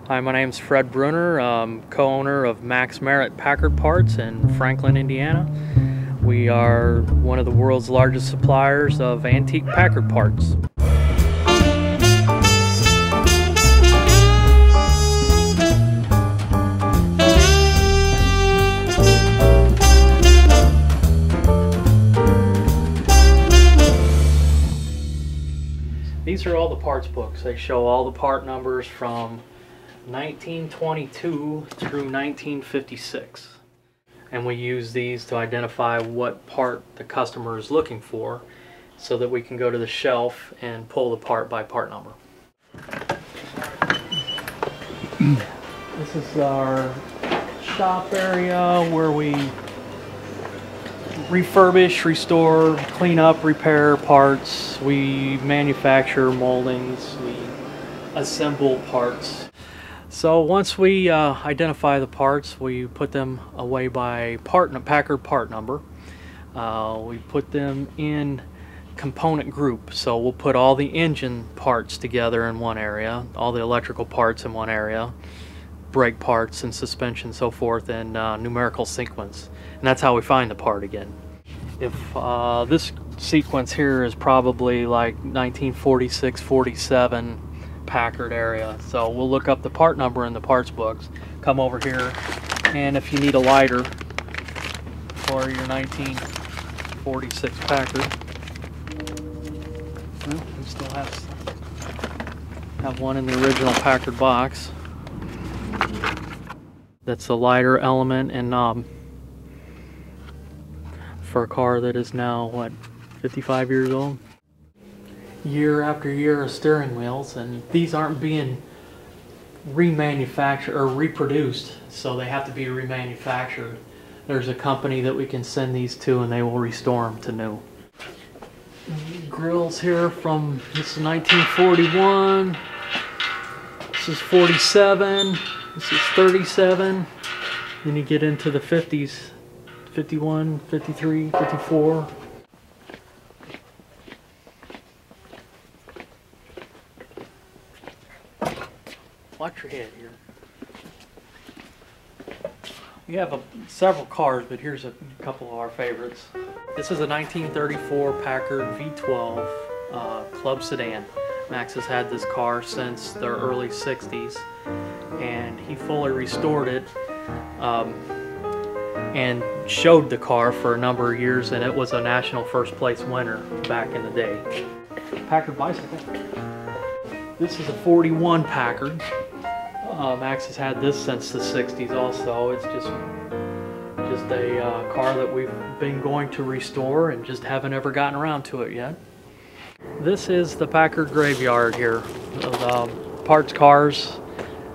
Hi, my name's Fred Brunner, co-owner of Max Merritt Packard Parts in Franklin, Indiana. We are one of the world's largest suppliers of antique Packard parts. These are all the parts books. They show all the part numbers from 1922 through 1956, and we use these to identify what part the customer is looking for so that we can go to the shelf and pull the part by part number. This is our shop area where we refurbish, restore, clean up, repair parts. We manufacture moldings, we assemble parts. So once we identify the parts, we put them away by Packard part number. We put them in component group. So we'll put all the engine parts together in one area, all the electrical parts in one area, brake parts and suspension, so forth, in numerical sequence. And that's how we find the part again. If this sequence here is probably like 1946, 47 Packard area, so we'll look up the part number in the parts books, come over here, and if you need a lighter for your 1946 Packard, well, we still have one in the original Packard box. That's the lighter element and knob for a car that is now, what, 55 years old? Year after year of steering wheels, and these aren't being remanufactured or reproduced, so they have to be remanufactured. There's a company that we can send these to and they will restore them to new. Grills here from, this is 1941, this is 47, this is 37, then you get into the 50s, 51, 53, 54. Watch your head here. We have several cars, but here's a couple of our favorites. This is a 1934 Packard V12 club sedan. Max has had this car since the early 60s, and he fully restored it and showed the car for a number of years, and it was a national first place winner back in the day. Packard bicycle. This is a 41 Packard. Max has had this since the 60s also. It's just a car that we've been going to restore and just haven't ever gotten around to it yet. This is the Packard Graveyard here of parts cars.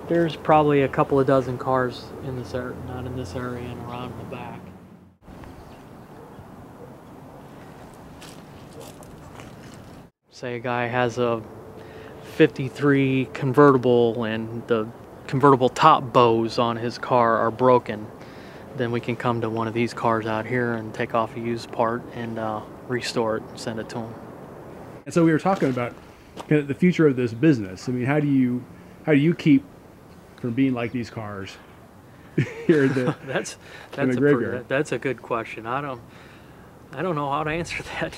There's probably a couple of dozen cars in this area, not in this area, and around the back. Say a guy has a 53 convertible and the convertible top bows on his car are broken, then we can come to one of these cars out here and take off a used part and restore it and send it to him. And so we were talking about kind of the future of this business. I mean, how do you keep from being like these cars here at the that's a good question. I don't know how to answer that.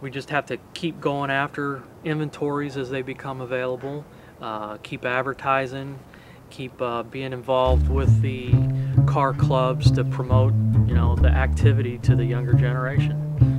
We just have to keep going after inventories as they become available, keep advertising, keep being involved with the car clubs to promote, the activity to the younger generation.